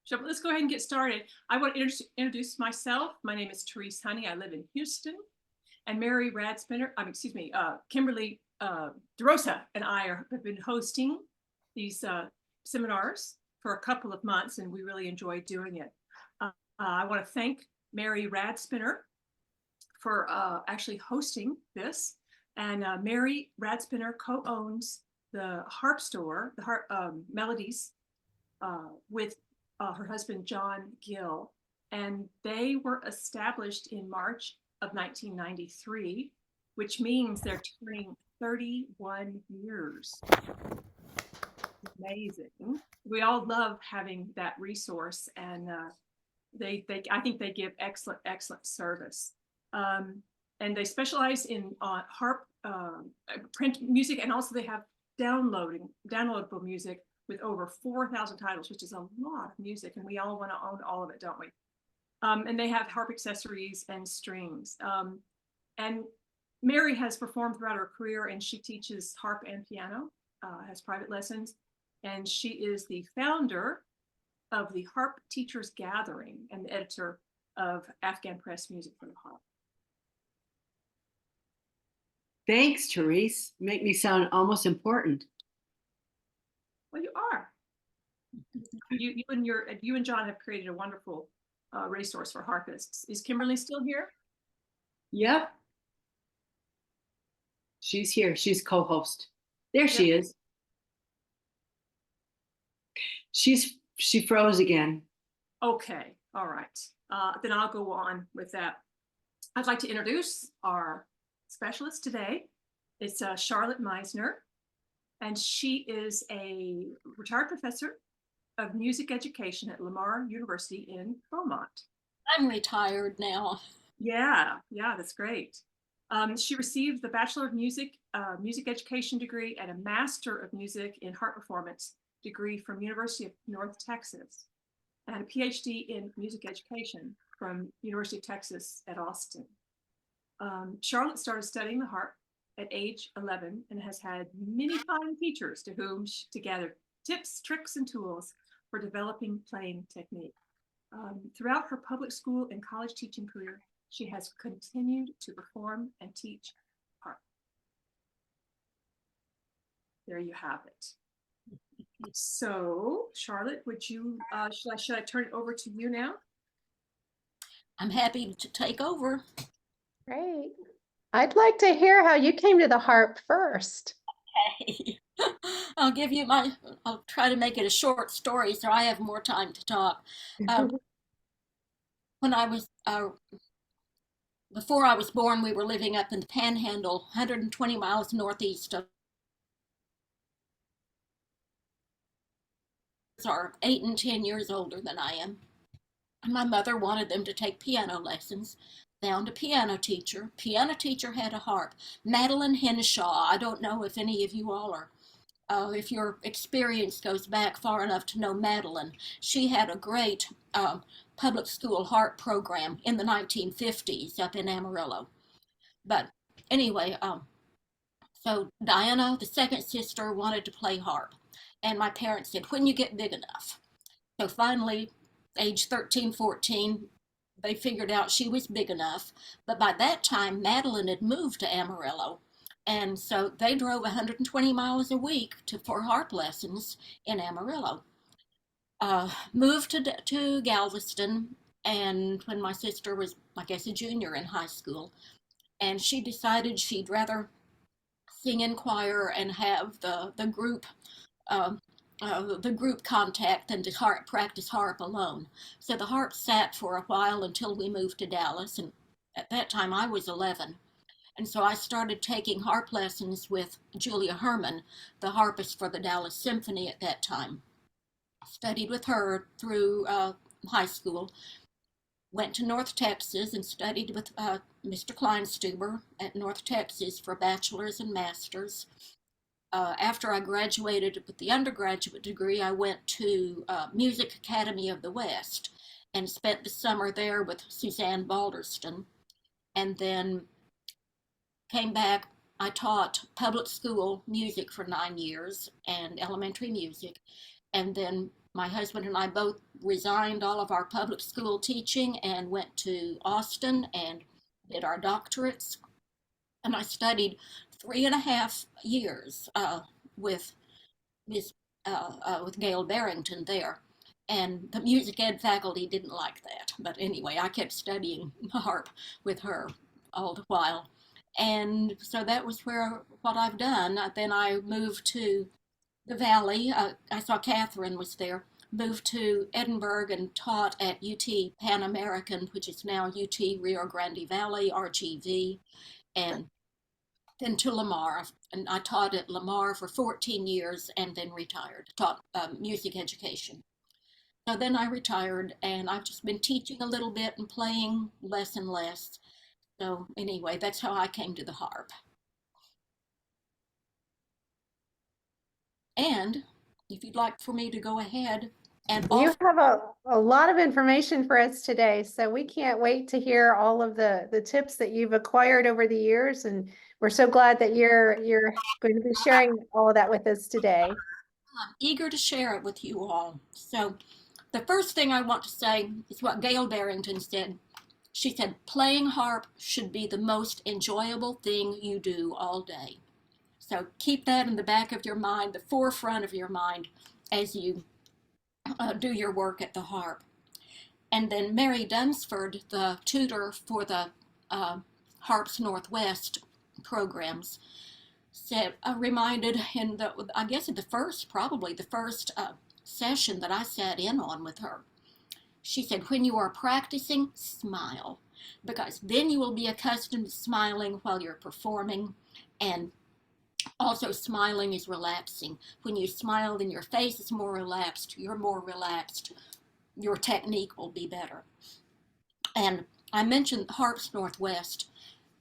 So let's go ahead and get started. I want to introduce myself. My name is Therese Honey. I live in Houston. And Mary Radspinner, Kimberly DeRosa and have been hosting these seminars for a couple of months, and we really enjoy doing it. I want to thank Mary Radspinner for actually hosting this. And Mary Radspinner co-owns the harp store, the harp melodies, with her husband, John Gill. And they were established in March of 1993, which means they're turning 31 years. Amazing. We all love having that resource, and I think they give excellent service. And they specialize in harp, print music, and also they have downloadable music with over 4,000 titles, which is a lot of music, and we all want to own all of it, don't we? And they have harp accessories and strings. And Mary has performed throughout her career, and she teaches harp and piano, has private lessons, and she is the founder of the Harp Teachers Gathering and the editor of Afghan Press Music for the Harp. Thanks, Therese. Make me sound almost important. Well, you are. You and John have created a wonderful resource for harpists. Is Kimberly still here? Yep. She's here. She's co-host. There she is. She froze again. Okay. All right. Then I'll go on with that. I'd like to introduce our specialist today. It's Charlotte Meisner, and she is a retired professor of music education at Lamar University in Beaumont. I'm retired now. Yeah, that's great. She received the Bachelor of Music Education degree and a Master of Music in Harp Performance degree from University of North Texas, and a PhD in Music Education from University of Texas at Austin. Charlotte started studying the harp at age 11 and has had many fine teachers to gather tips, tricks, and tools for developing playing technique. Throughout her public school and college teaching career, she has continued to perform and teach harp. There you have it. So, Charlotte, would you, should I turn it over to you now? I'm happy to take over. Great. I'd like to hear how you came to the harp first. Okay. I'll try to make it a short story so I have more time to talk. When I was, before I was born, we were living up in the Panhandle, 120 miles northeast of are 8 and 10 years older than I am. And my mother wanted them to take piano lessons. Found a piano teacher. Piano teacher had a harp. Madeline Henshaw. I don't know if any of you all are, if your experience goes back far enough to know Madeline. She had a great public school harp program in the 1950s up in Amarillo. But anyway, so Diana, the second sister, wanted to play harp. And my parents said, when you get big enough. So finally, age 13, 14, they figured out she was big enough. But by that time, Madeline had moved to Amarillo. And so they drove 120 miles a week for harp lessons in Amarillo. Moved to Galveston, and when my sister was, I guess, a junior in high school, and she decided she'd rather sing in choir and have the group contact than to practice harp alone. So the harp sat for a while until we moved to Dallas, and at that time I was 11. And so I started taking harp lessons with Julia Herman, the harpist for the Dallas Symphony at that time. Studied with her through high school. Went to North Texas and studied with Mr. Kleinstuber at North Texas for bachelor's and master's. After I graduated with the undergraduate degree, I went to Music Academy of the West and spent the summer there with Suzanne Balderston. And then came back. I taught public school music for 9 years and elementary music. And then my husband and I both resigned all of our public school teaching and went to Austin and did our doctorates. And I studied 3.5 years with Miss with Gail Barrington there. And the music ed faculty didn't like that. But anyway, I kept studying harp with her all the while. And so that was what I've done. Then I moved to the Valley. I saw Catherine was there. Moved to Edinburgh and taught at UT Pan American, which is now UT Rio Grande Valley, RGV, and then to Lamar. And I taught at Lamar for 14 years and then retired, taught music education. So then I retired, and I've just been teaching a little bit and playing less and less. So anyway, that's how I came to the harp. And if you'd like for me to go ahead and You have a lot of information for us today, so we can't wait to hear all of the tips that you've acquired over the years, and we're so glad that you're going to be sharing all of that with us today. I'm eager to share it with you all. So the first thing I want to say is what Gail Barrington said. She said, playing harp should be the most enjoyable thing you do all day. So keep that in the back of your mind, the forefront of your mind, as you do your work at the harp. And then Mary Dunsford, the tutor for the Harps Northwest programs, said, reminded in the, I guess at the first, probably the first session that I sat in on with her, she said, when you are practicing, smile, because then you will be accustomed to smiling while you're performing. And also, smiling is relaxing. When you smile, then your face is more relaxed. You're more relaxed. Your technique will be better. And I mentioned Harps Northwest.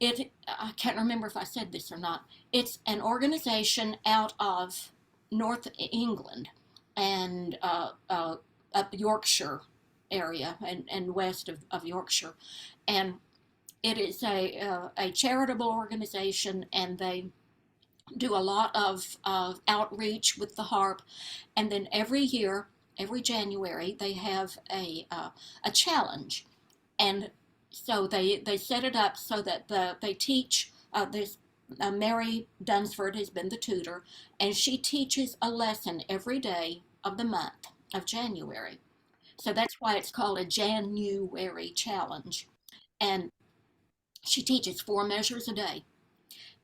I can't remember if I said this or not. It's an organization out of North England and up Yorkshire area and west of Yorkshire. And it is a charitable organization, and they do a lot of outreach with the harp. And then every year, every January, they have a challenge. And so they set it up so that they teach, Mary Dunsford has been the tutor, and she teaches a lesson every day of the month of January. So that's why it's called a January challenge. And she teaches 4 measures a day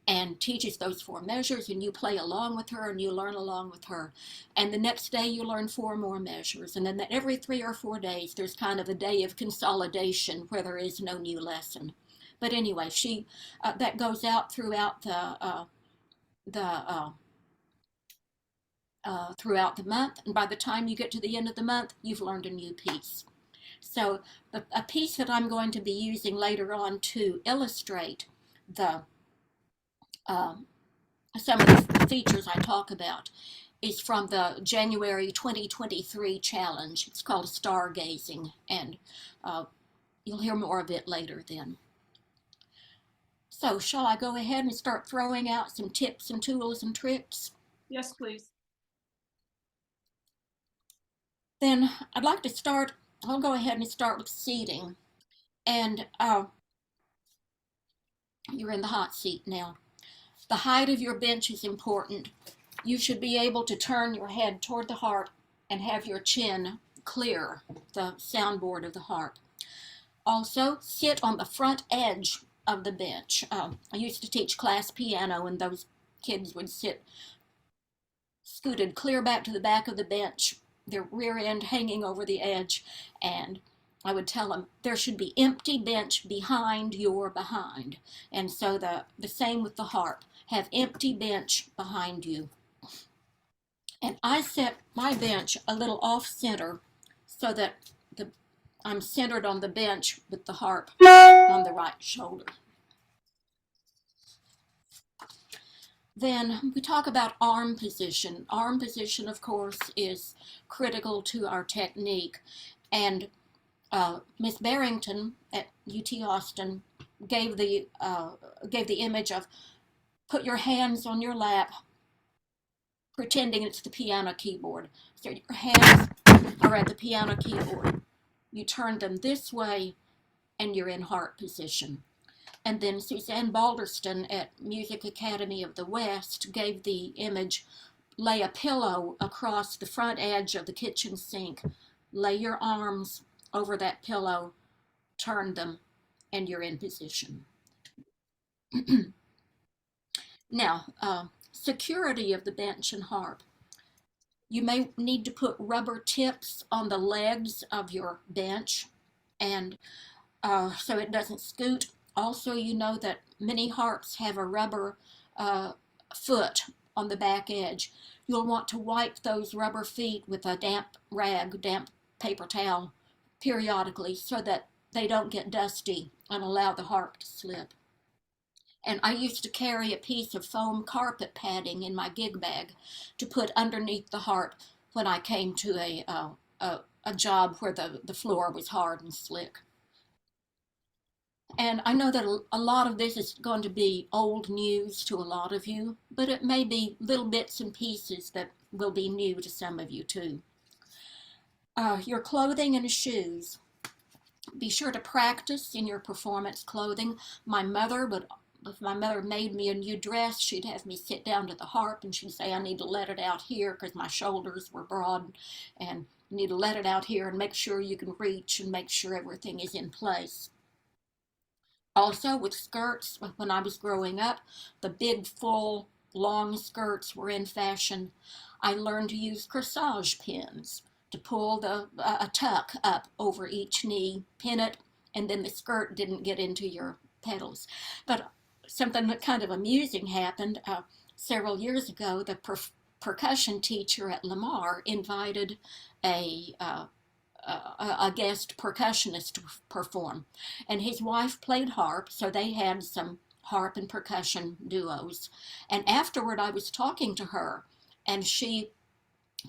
and teaches those 4 measures, and you play along with her and you learn along with her. And the next day you learn 4 more measures. And then every 3 or 4 days there's kind of a day of consolidation where there is no new lesson. But anyway, that goes out throughout throughout the month, and by the time you get to the end of the month, you've learned a new piece. So a piece that I'm going to be using later on to illustrate some of the features I talk about is from the January 2023 challenge. It's called Stargazing, and you'll hear more of it later then. So shall I go ahead and start throwing out some tips and tools and tricks? Yes, please. Then I'd like to start, I'll go ahead and start with seating. And you're in the hot seat now. The height of your bench is important. You should be able to turn your head toward the harp and have your chin clear the soundboard of the harp. Also, sit on the front edge of the bench. I used to teach class piano, and those kids would sit scooted clear back to the back of the bench, their rear end hanging over the edge, and I would tell them there should be empty bench behind your behind. And so the same with the harp. Have empty bench behind you. And I set my bench a little off center so that I'm centered on the bench with the harp on the right shoulder. Then we talk about arm position. Arm position, of course, is critical to our technique. And Miss Barrington at UT Austin gave the image of put your hands on your lap, pretending it's the piano keyboard. So your hands or at the piano keyboard. You turn them this way and you're in harp position. And then Suzanne Balderston at Music Academy of the West gave the image, lay a pillow across the front edge of the kitchen sink, lay your arms over that pillow, turn them, and you're in position. Now, security of the bench and harp. You may need to put rubber tips on the legs of your bench, and so it doesn't scoot. Also, you know that many harps have a rubber foot on the back edge. You'll want to wipe those rubber feet with a damp rag, damp paper towel, periodically so that they don't get dusty and allow the harp to slip. And I used to carry a piece of foam carpet padding in my gig bag to put underneath the harp when I came to a job where the floor was hard and slick. And I know that a lot of this is going to be old news to a lot of you, but it may be little bits and pieces that will be new to some of you too. Your clothing and shoes. Be sure to practice in your performance clothing. If my mother made me a new dress, she'd have me sit down to the harp and she'd say, I need to let it out here because my shoulders were broad, and you need to let it out here and make sure you can reach and make sure everything is in place. Also with skirts, when I was growing up, the big, full, long skirts were in fashion. I learned to use corsage pins to pull a tuck up over each knee, pin it, and then the skirt didn't get into your pedals. But something kind of amusing happened several years ago. The percussion teacher at Lamar invited a guest percussionist to perform, and his wife played harp, so they had some harp and percussion duos. And afterward I was talking to her, and she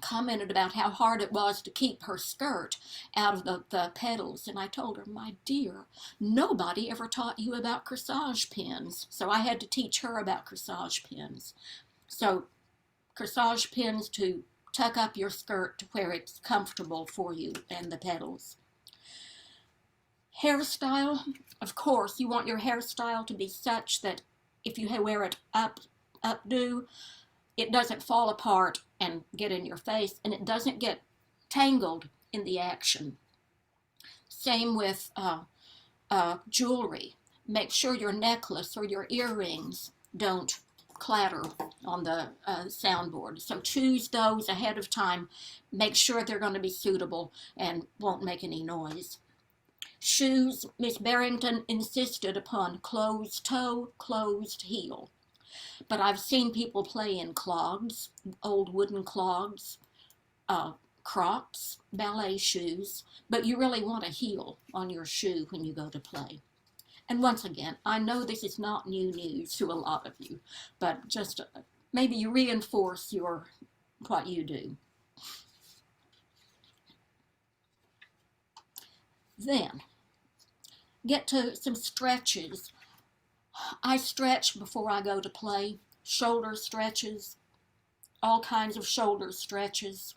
commented about how hard it was to keep her skirt out of the pedals, and I told her, my dear, nobody ever taught you about corsage pins, so I had to teach her about corsage pins. So corsage pins to tuck up your skirt to where it's comfortable for you and the pedals. Hairstyle, of course, you want your hairstyle to be such that if you wear it updo, it doesn't fall apart and get in your face, and it doesn't get tangled in the action. Same with jewelry. Make sure your necklace or your earrings don't clatter on the soundboard. So choose those ahead of time. Make sure they're going to be suitable and won't make any noise. Shoes, Miss Barrington insisted upon closed toe, closed heel. But I've seen people play in clogs, old wooden clogs, Crocs, ballet shoes, but you really want a heel on your shoe when you go to play. And once again, I know this is not new news to a lot of you, but just maybe you reinforce what you do. Then, get to some stretches. I stretch before I go to play. Shoulder stretches, all kinds of shoulder stretches.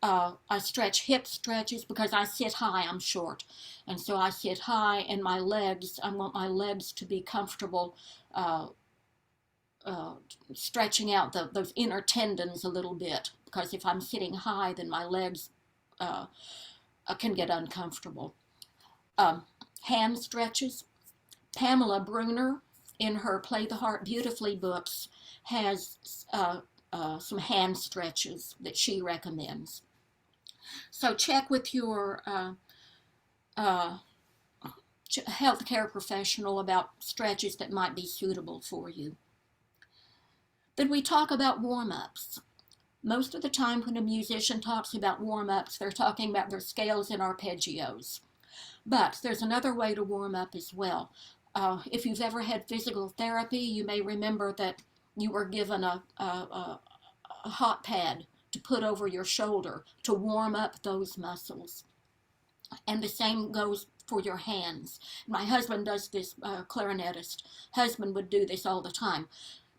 I stretch hip stretches because I sit high, I'm short. And so I sit high, and my legs, I want my legs to be comfortable stretching out those inner tendons a little bit, because if I'm sitting high, then my legs can get uncomfortable. Hand stretches. Pamela Bruner, in her Play the Harp Beautifully books, has some hand stretches that she recommends. So check with your healthcare professional about stretches that might be suitable for you. Then we talk about warm-ups. Most of the time when a musician talks about warm-ups, they're talking about their scales and arpeggios. But there's another way to warm up as well. If you've ever had physical therapy, you may remember that you were given a hot pad to put over your shoulder to warm up those muscles. And the same goes for your hands. My husband does this, clarinetist. Husband would do this all the time.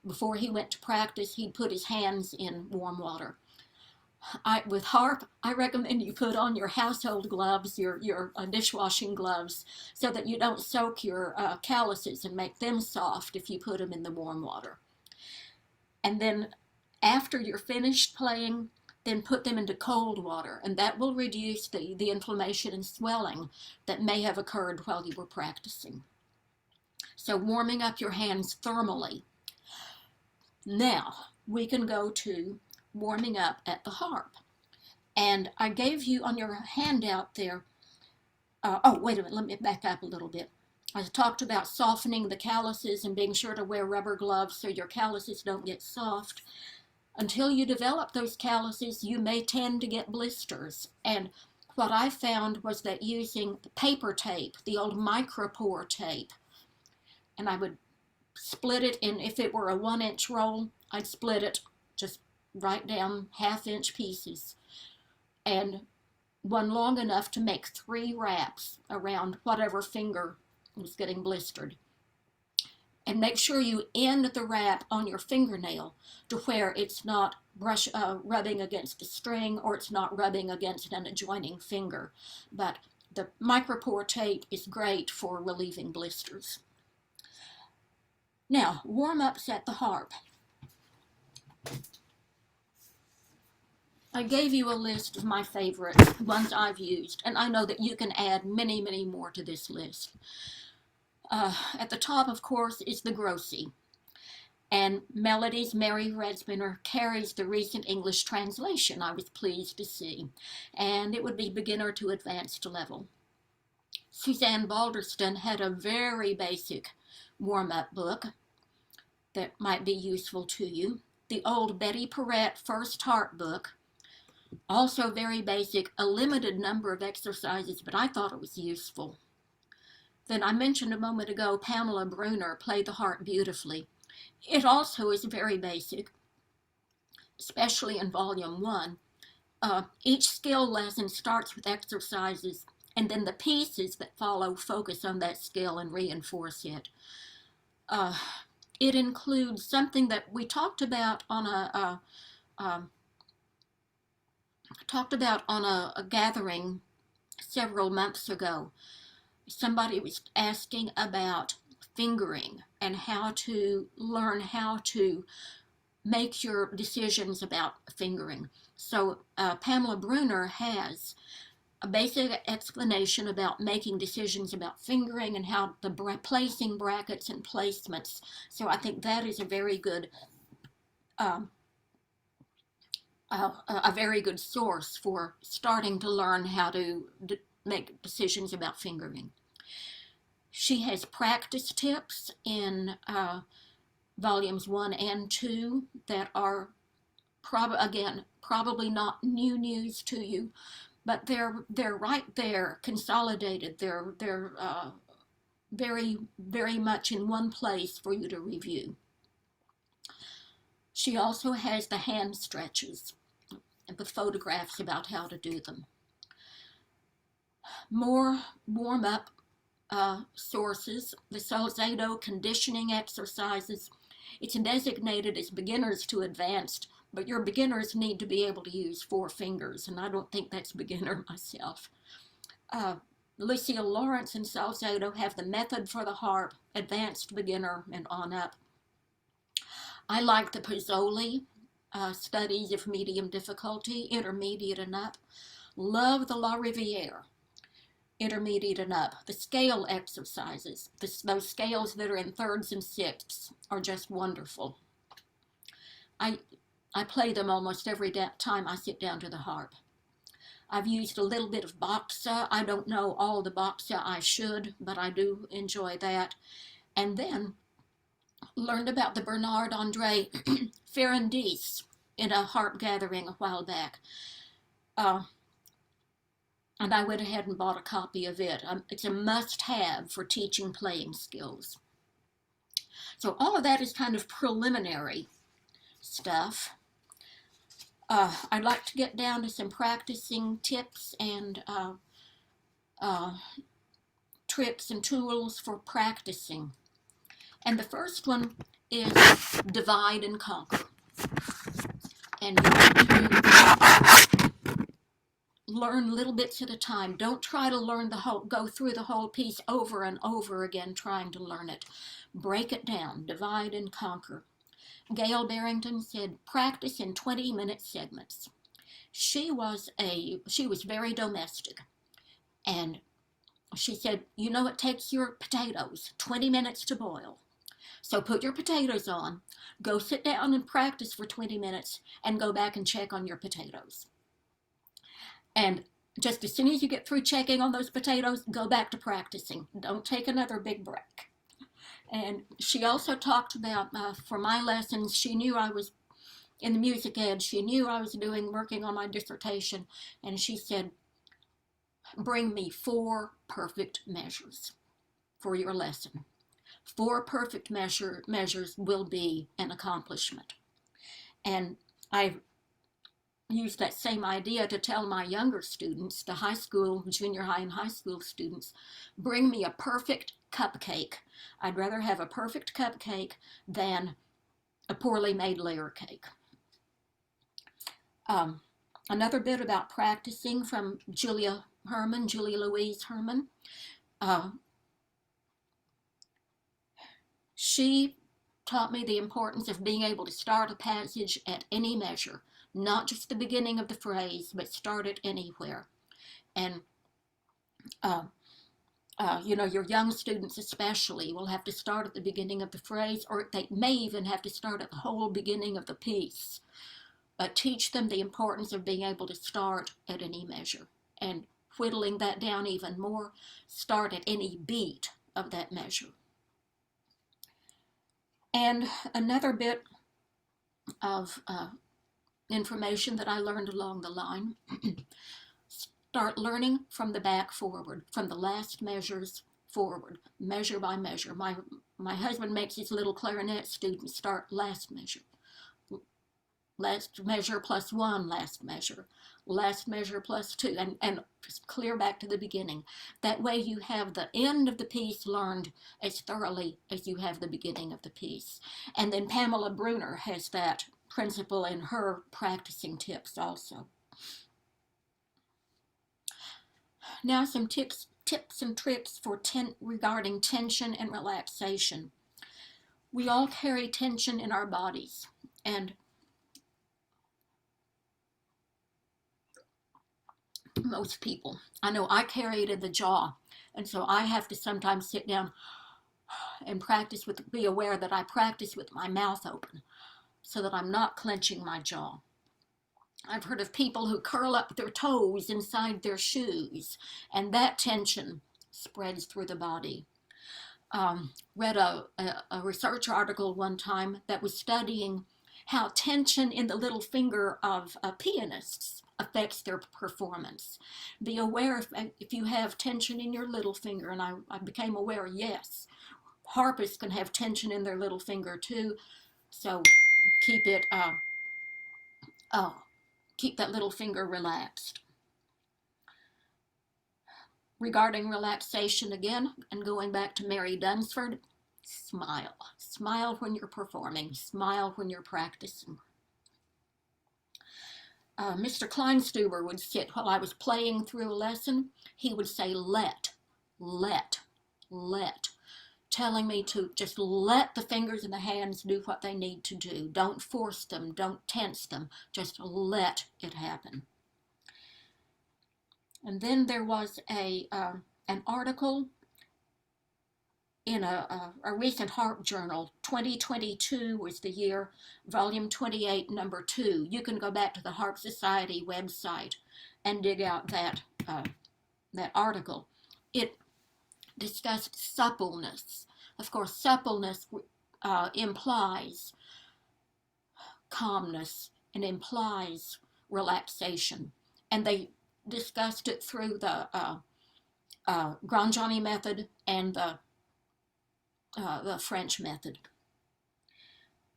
Before he went to practice, he'd put his hands in warm water. With harp, I recommend you put on your household gloves, your dishwashing gloves, so that you don't soak your calluses and make them soft if you put them in the warm water. And then after you're finished playing, then put them into cold water, and that will reduce the inflammation and swelling that may have occurred while you were practicing. So warming up your hands thermally. Now we can go to warming up at the harp. And I gave you on your handout there, oh, wait a minute, let me back up a little bit. I talked about softening the calluses and being sure to wear rubber gloves so your calluses don't get soft. Until you develop those calluses, you may tend to get blisters. And what I found was that using paper tape, the old micropore tape, and I would split it in, if it were a 1-inch roll, I'd split it just right down 1/2-inch pieces, and one long enough to make 3 wraps around whatever finger was getting blistered. And make sure you end the wrap on your fingernail to where it's not rubbing against the string, or it's not rubbing against an adjoining finger. But the micropore tape is great for relieving blisters. Now, warm-ups at the harp. I gave you a list of my favorite ones I've used, and I know that you can add many, many more to this list. At the top, of course, is the Grossi. And Melodies Mary Radsbiner carries the recent English translation, I was pleased to see. And it would be beginner to advanced level. Suzanne Balderston had a very basic warm-up book that might be useful to you. The old Betty Perrette First Harp book, also very basic, a limited number of exercises, but I thought it was useful. Then I mentioned a moment ago, Pamela Bruner, Play the Harp Beautifully. It also is very basic, especially in Volume 1. Each skill lesson starts with exercises, and then the pieces that follow focus on that skill and reinforce it. It includes something that we talked about on a gathering several months ago. Somebody was asking about fingering and how to learn how to make your decisions about fingering. So Pamela Bruner has a basic explanation about making decisions about fingering and how placing brackets and placements. So I think that is a very good source for starting to learn how to make decisions about fingering. She has practice tips in volumes 1 and 2 that are probably not new news to you, but they're right there, consolidated. They're very, very much in one place for you to review. She also has the hand stretches with photographs about how to do them. More warm-up sources, the Salzedo conditioning exercises. It's designated as beginners to advanced, but your beginners need to be able to use 4 fingers, and I don't think that's beginner myself. Lucille Lawrence and Salzedo have the method for the harp, advanced, beginner, and on up. I like the Pozzoli studies of medium difficulty, intermediate and up. Love the La Riviere, intermediate and up. The scale exercises, those scales that are in 3rds and 6ths, are just wonderful. I play them almost every time I sit down to the harp. I've used a little bit of Boxa. I don't know all the Boxa I should, but I do enjoy that. And then learned about the Bernard André Ferrandis in a harp gathering a while back. And I went ahead and bought a copy of it. It's a must-have for teaching playing skills. So all of that is kind of preliminary stuff. I'd like to get down to some practicing tips and tricks and tools for practicing. And the first one is divide and conquer. and you want to learn little bits at a time. Don't try to learn go through the whole piece over and over again trying to learn it. Break it down, divide and conquer. Gail Barrington said, practice in 20-minute segments. She was very domestic, and she said, you know, it takes your potatoes 20 minutes to boil. So put your potatoes on, go sit down and practice for 20 minutes, and go back and check on your potatoes. And just as soon as you get through checking on those potatoes, go back to practicing. Don't take another big break. And she also talked about, for my lessons, she knew I was in the music ed. She knew I was working on my dissertation. And she said, bring me 4 perfect measures for your lesson. 4 perfect measures will be an accomplishment. And I've used that same idea to tell my younger students, the high school, junior high and high school students, bring me a perfect cupcake. I'd rather have a perfect cupcake than a poorly made layer cake. Another bit about practicing from Julia Louise Herman. She taught me the importance of being able to start a passage at any measure, not just the beginning of the phrase, but start it anywhere. And, you know, your young students especially will have to start at the beginning of the phrase, or they may even have to start at the whole beginning of the piece. But teach them the importance of being able to start at any measure. And whittling that down even more, start at any beat of that measure. And another bit of information that I learned along the line, start learning from the back forward, from the last measures forward, measure by measure. My husband makes his little clarinet students start last measure plus 1, last measure plus 2, and just clear back to the beginning. That way you have the end of the piece learned as thoroughly as you have the beginning of the piece. And then Pamela Bruner has that principle in her practicing tips also. Now some tips and tricks for regarding tension and relaxation. We all carry tension in our bodies, and most people. I know I carry it in the jaw, and so I have to sometimes sit down and be aware that I practice with my mouth open so that I'm not clenching my jaw. I've heard of people who curl up their toes inside their shoes, and that tension spreads through the body. Read a research article one time that was studying how tension in the little finger of pianists affects their performance. Be aware if you have tension in your little finger, and I became aware, yes, harpists can have tension in their little finger too, so keep that little finger relaxed. Regarding relaxation again, and going back to Mary Dunsford, smile. Smile when you're performing, smile when you're practicing. Mr. Kleinstuber would sit while I was playing through a lesson. He would say, let, telling me to just let the fingers and the hands do what they need to do. Don't force them, don't tense them, just let it happen. And then there was an article in a recent harp journal. 2022 was the year, volume 28, number 2. You can go back to the Harp Society website and dig out that article. It discussed suppleness. Of course, suppleness implies calmness and implies relaxation. And they discussed it through the Grangiani method and the French method.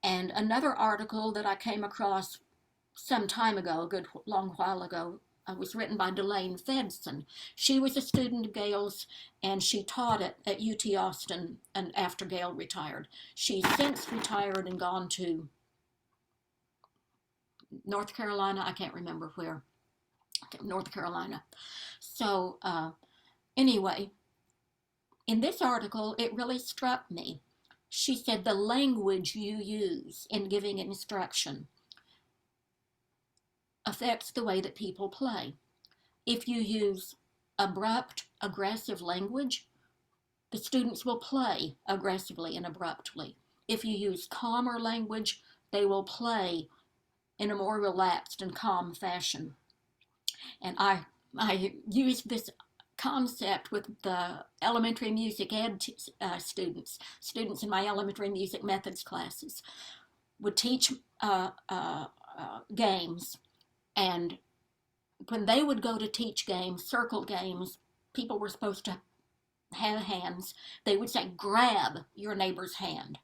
And another article that I came across some time ago, a good long while ago, was written by Delane Fedson. She was a student of Gail's, and she taught at UT Austin and after Gail retired. She's since retired and gone to North Carolina, I can't remember where, North Carolina. So anyway, in this article, it really struck me. She said the language you use in giving instruction affects the way that people play. If you use abrupt, aggressive language, the students will play aggressively and abruptly. If you use calmer language, they will play in a more relaxed and calm fashion. And I used this concept with the elementary music ed students in my elementary music methods classes would teach games, and when they would go to teach games, circle games, people were supposed to have hands. They would say, grab your neighbor's hand.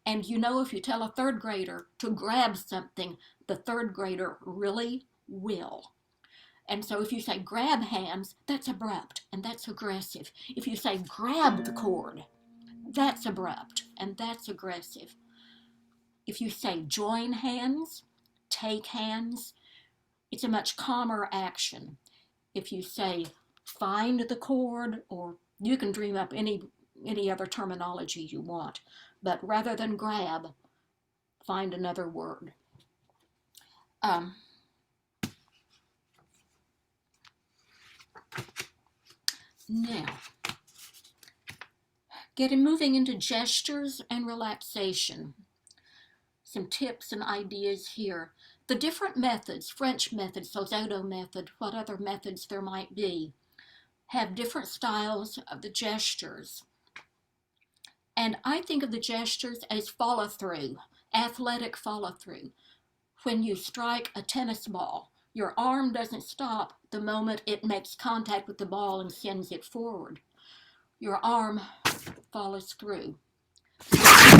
And you know, if you tell a third grader to grab something, the third grader really will. And so if you say grab hands, that's abrupt and that's aggressive. If you say grab the cord, that's abrupt and that's aggressive. If you say join hands, take hands, it's a much calmer action. If you say find the cord, or you can dream up any other terminology you want, but rather than grab, find another word. Now, moving into gestures and relaxation. Some tips and ideas here. The different methods, French method, Salzotto method, what other methods there might be, have different styles of the gestures. And I think of the gestures as follow-through, athletic follow-through. When you strike a tennis ball, your arm doesn't stop the moment it makes contact with the ball and sends it forward. Your arm follows through.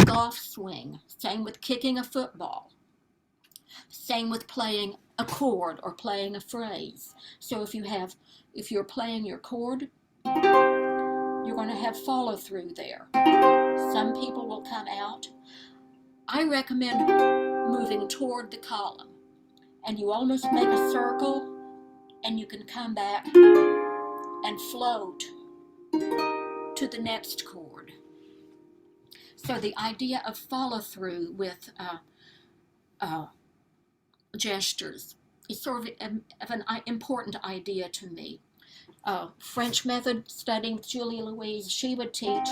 Golf swing, same with kicking a football. Same with playing a chord or playing a phrase. So if you're playing your chord, you're going to have follow through there. Some people will come out. I recommend moving toward the column, and you almost make a circle, and you can come back and float to the next chord. So the idea of follow through with gestures is sort of an important idea to me. French method, studying with Julia Louise, she would teach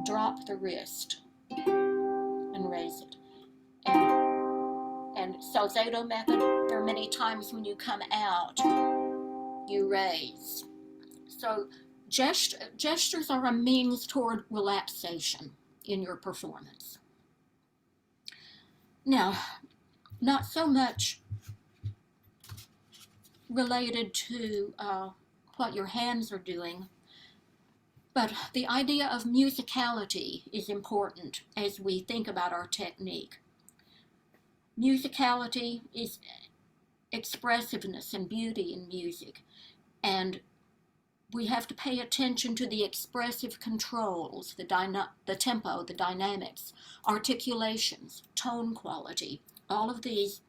drop the wrist and raise it. And Salzotto method, there are many times when you come out, you raise. So gestures are a means toward relaxation in your performance. Now, not so much related to what your hands are doing, but the idea of musicality is important as we think about our technique. Musicality is expressiveness and beauty in music, and we have to pay attention to the expressive controls, the tempo, the dynamics, articulations, tone quality. All of these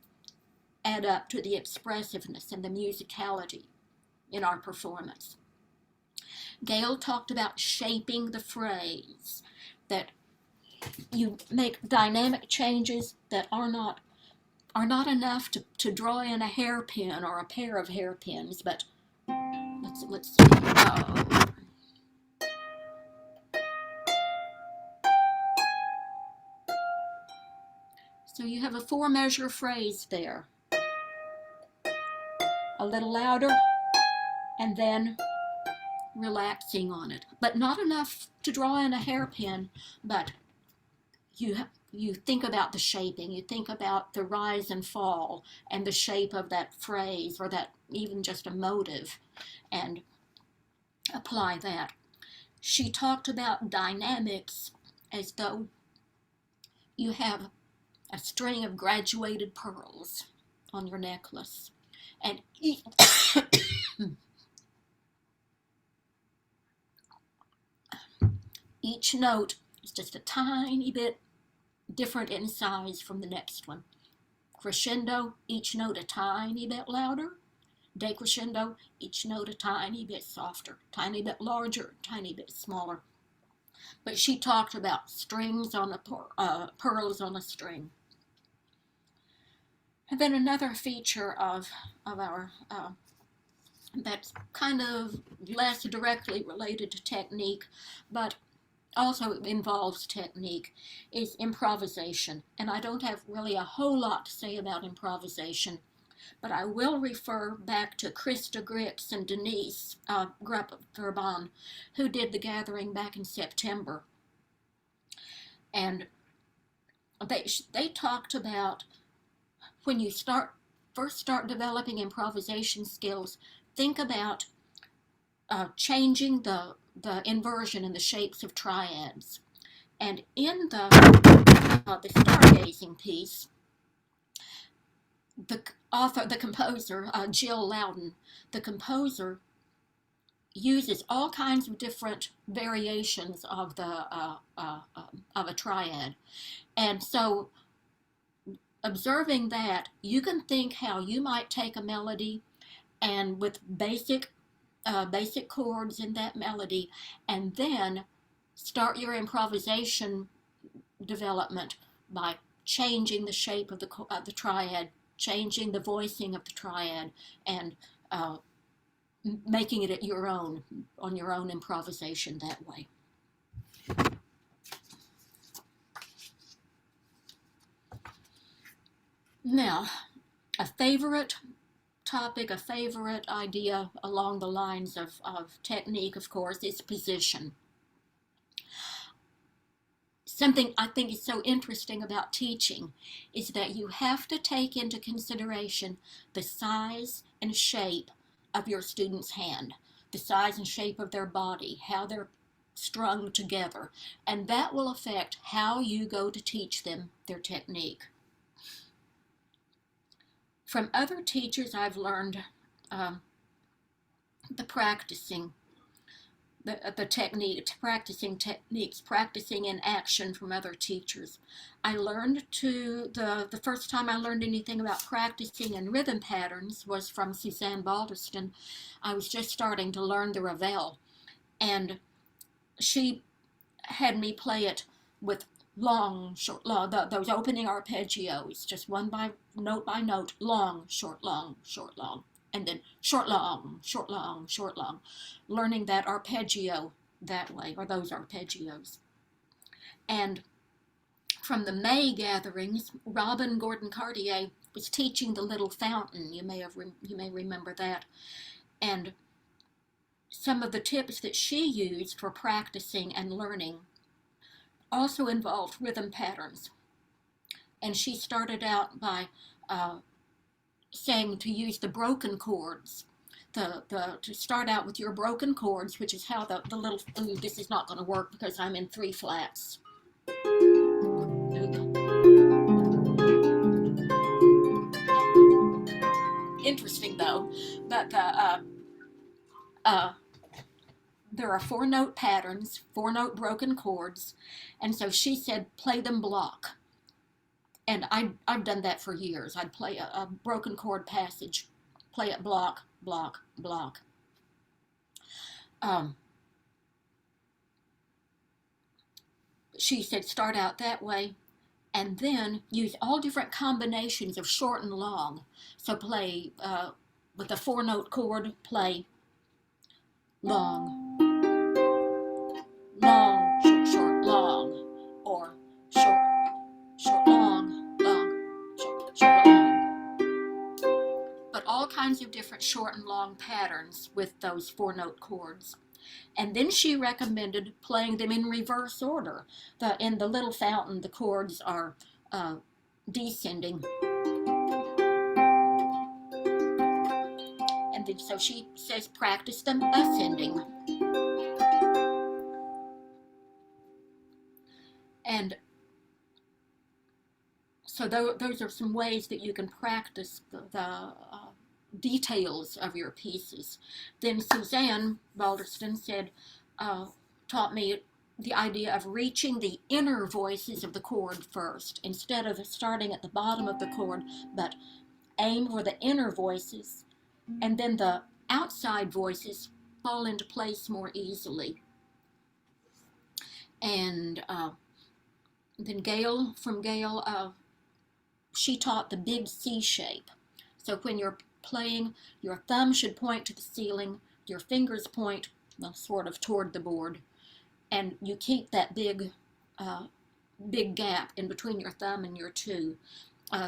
add up to the expressiveness and the musicality in our performance. Gail talked about shaping the phrase, that you make dynamic changes that are not enough to draw in a hairpin or a pair of hairpins, but let's see. So you have a 4-measure phrase there. A little louder, and then relaxing on it. But not enough to draw in a hairpin, but you think about the shaping, you think about the rise and fall and the shape of that phrase, or that even just a motive, and apply that. She talked about dynamics as though you have a string of graduated pearls on your necklace, and each note is just a tiny bit different in size from the next one. Crescendo, each note a tiny bit louder. Decrescendo, each note a tiny bit softer, tiny bit larger, tiny bit smaller. But she talked about strings on a pearls on a string. And then another feature of our that's kind of less directly related to technique, but also involves technique, is improvisation. And I don't have really a whole lot to say about improvisation, but I will refer back to Krista Gritz and Denise Grupp-Verban, who did the gathering back in September. And they talked about when you first start developing improvisation skills, think about changing the inversion and the shapes of triads. And in the stargazing piece, the composer, Jill Loudon, the composer uses all kinds of different variations of a triad. And so observing that, you can think how you might take a melody and with basic chords in that melody, and then start your improvisation development by changing the shape of the triad, changing the voicing of the triad, and making it your own, on your own improvisation that way. Now, a favorite topic, a favorite idea along the lines of technique, of course, is position. Something I think is so interesting about teaching is that you have to take into consideration the size and shape of your student's hand, the size and shape of their body, how they're strung together, and that will affect how you go to teach them their technique. From other teachers, I've learned the practicing techniques, practicing in action from other teachers. I learned the first time I learned anything about practicing in rhythm patterns was from Suzanne Balderston. I was just starting to learn the Ravel, and she had me play it with long, short, long, those opening arpeggios, just one by note, long, short, long, short, long, and then short, long, short, long, short, long, learning that arpeggio that way, or those arpeggios. And from the May gatherings, Robin Gordon Cartier was teaching the Little Fountain. You may remember that. And some of the tips that she used for practicing and learning also involved rhythm patterns. And she started out by saying to use the broken chords, to start out with your broken chords, which is how the little, this is not going to work because I'm in 3 flats. Interesting though, but there are 4-note patterns, 4-note broken chords, and so she said play them block. And I've done that for years. I'd play a broken chord passage, play it block, block, block. She said start out that way, and then use all different combinations of short and long. So play with a 4-note chord, play long, long, short, short, long, or short, short, long, long, short, short, long. But all kinds of different short and long patterns with those 4-note chords. And then she recommended playing them in reverse order. In the Little Fountain, the chords are descending. And then so she says practice them ascending. And so those are some ways that you can practice the details of your pieces. Then Suzanne Balderston said, taught me the idea of reaching the inner voices of the chord first, instead of starting at the bottom of the chord, but aim for the inner voices, and then the outside voices fall into place more easily. And then Gail, she taught the big C shape. So when you're playing, your thumb should point to the ceiling, your fingers point, well, sort of toward the board, and you keep that big gap in between your thumb and your two.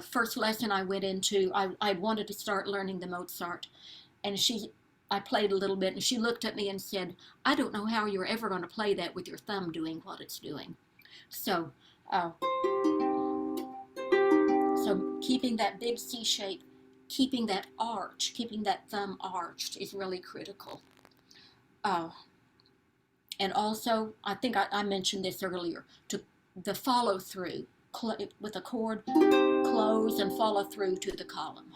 First lesson I went into, I wanted to start learning the Mozart, and I played a little bit, and she looked at me and said, "I don't know how you're ever going to play that with your thumb doing what it's doing." So keeping that big C shape, keeping that arch, keeping that thumb arched is really critical. And also, I think I mentioned this earlier, to the follow through with a chord, close and follow through to the column.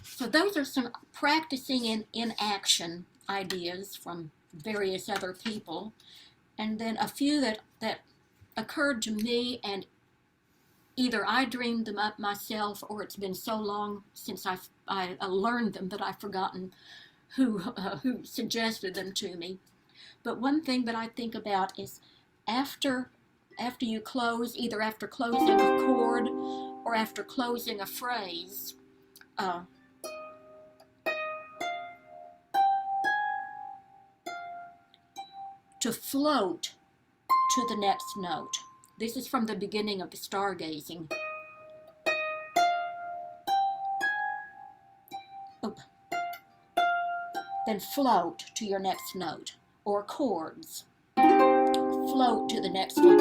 So those are some practicing in action ideas from various other people, and then a few that occurred to me, and either I dreamed them up myself, or it's been so long since I learned them that I've forgotten who suggested them to me. But one thing that I think about is after you close, either after closing a chord or after closing a phrase, to float to the next note. This is from the beginning of the stargazing. Oop. Then float to your next note, or chords. Float to the next one.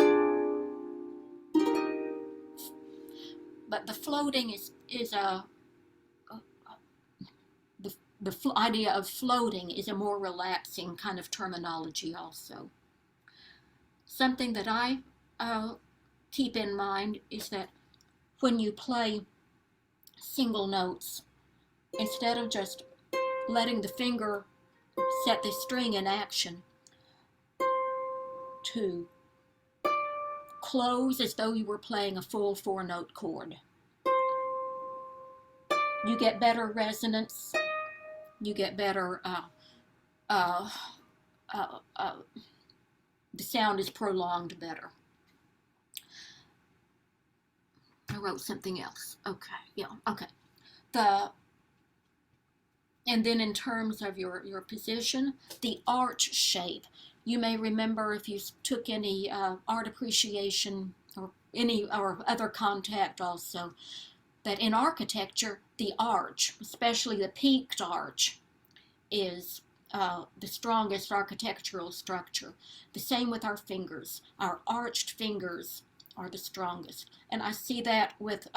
But the floating is the idea of floating is a more relaxing kind of terminology also. Something that I keep in mind is that when you play single notes, instead of just letting the finger set the string in action, to close as though you were playing a full 4-note chord. You get better resonance. You get better, the sound is prolonged better. I wrote something else. Okay, yeah, okay. And then in terms of your position, the arch shape. You may remember, if you took any art appreciation or other contact also, that in architecture, the arch, especially the peaked arch, is the strongest architectural structure. The same with our fingers. Our arched fingers are the strongest. And I see that with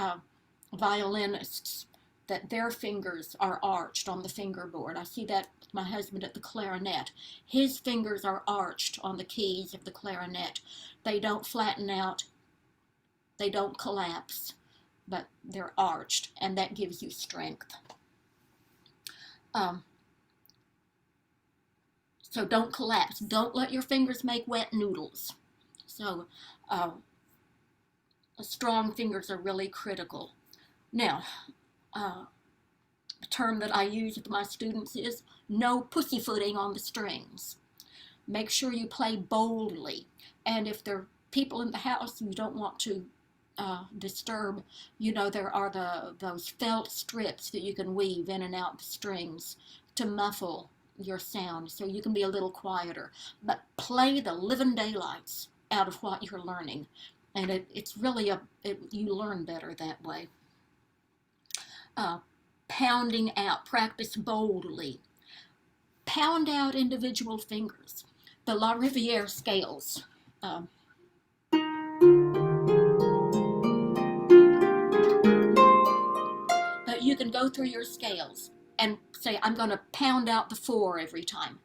violinists, that their fingers are arched on the fingerboard. I see that with my husband at the clarinet. His fingers are arched on the keys of the clarinet. They don't flatten out. They don't collapse, but they're arched, and that gives you strength. So don't collapse. Don't let your fingers make wet noodles. So strong fingers are really critical. Now, the term that I use with my students is no pussyfooting on the strings. Make sure you play boldly, and if there are people in the house you don't want to disturb, there are those felt strips that you can weave in and out the strings to muffle your sound, so you can be a little quieter. But play the living daylights out of what you're learning, and it's really you learn better that way. Pounding out, practice boldly. Pound out individual fingers. The La Riviere scales. But you can go through your scales and say, I'm going to pound out the 4 every time.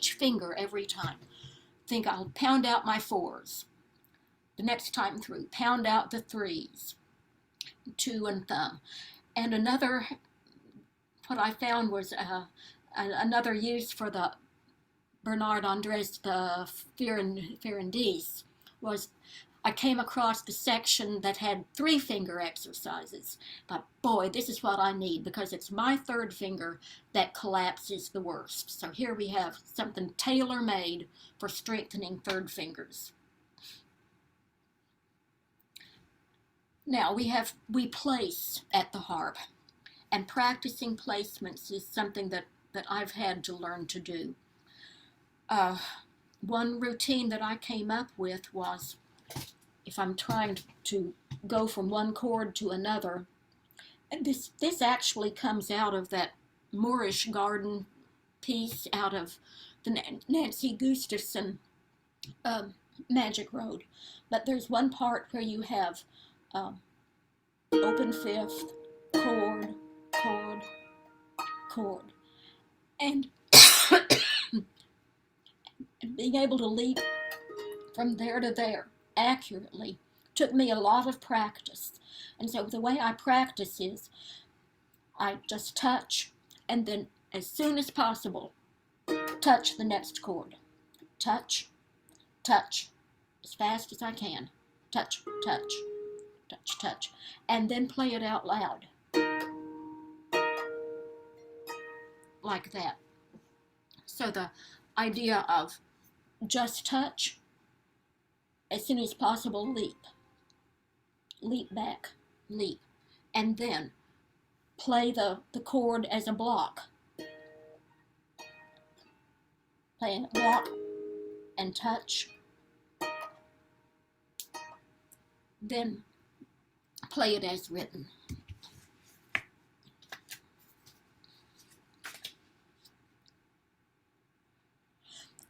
each finger every time. Think I'll pound out my 4s. The next time through, pound out the 3s, 2 and thumb. And another, what I found was another use for the Bernard Andres, the Ferrandis, was I came across the section that had 3-finger exercises. But boy, this is what I need, because it's my 3rd finger that collapses the worst. So here we have something tailor-made for strengthening 3rd fingers. Now we place at the harp, and practicing placements is something that I've had to learn to do. One routine that I came up with was, if I'm trying to go from one chord to another, and this actually comes out of that Moorish Garden piece out of the Nancy Gustafson Magic Road. But there's one part where you have open 5th, chord, chord, chord, and being able to leap from there to there accurately took me a lot of practice. And so the way I practice is I just touch, and then as soon as possible, touch the next chord. Touch, touch, as fast as I can. Touch, touch, touch, touch, and then play it out loud. Like that. So the idea of just touch, as soon as possible, leap. Leap back, leap. And then play the chord as a block. Play a block and touch. Then play it as written.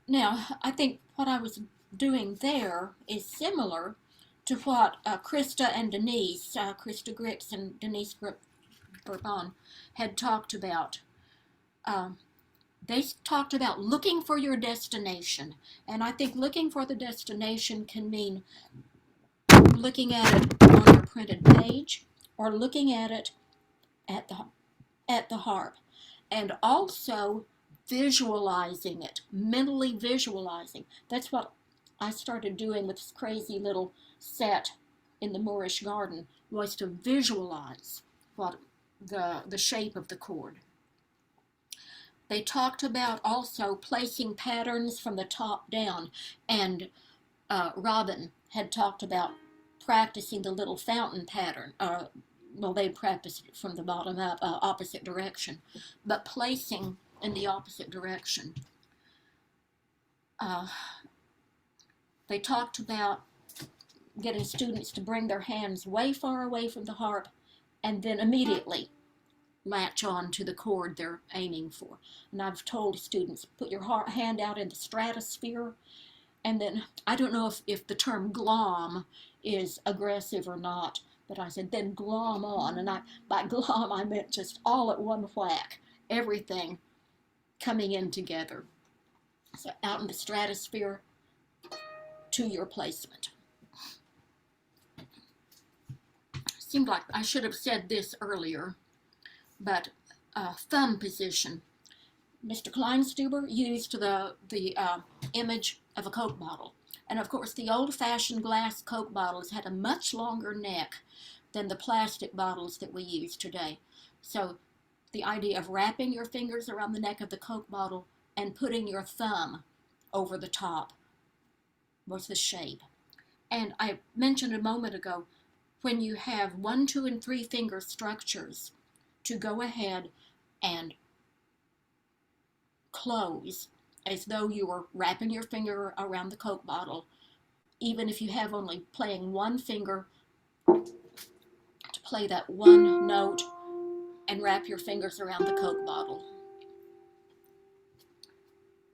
Now, I think what I was doing there is similar to what Krista and Denise, Krista Grix and Denise Bourbon, had talked about. They talked about looking for your destination, and I think looking for the destination can mean looking at it on your printed page or looking at it at the harp, and also visualizing it, mentally visualizing. That's what I started doing with this crazy little set in the Moorish Garden, was to visualize what the shape of the chord. They talked about also placing patterns from the top down, and Robin had talked about practicing the little fountain pattern. Well, they practiced it from the bottom up, opposite direction, but placing in the opposite direction. They talked about getting students to bring their hands way far away from the harp and then immediately latch on to the chord they're aiming for. And I've told students, put your hand out in the stratosphere, and then, I don't know if the term glom is aggressive or not, but I said, then glom on. And by glom, I meant just all at one whack, everything coming in together. So out in the stratosphere to your placement. Seemed like I should have said this earlier, but thumb position. Mr. Kleinstuber used the image of a Coke bottle. And of course, the old-fashioned glass Coke bottles had a much longer neck than the plastic bottles that we use today. So the idea of wrapping your fingers around the neck of the Coke bottle and putting your thumb over the top was the shape. And I mentioned a moment ago, when you have 1, 2, and 3 finger structures, to go ahead and close as though you were wrapping your finger around the Coke bottle, even if you have only playing one finger to play that one note and wrap your fingers around the Coke bottle.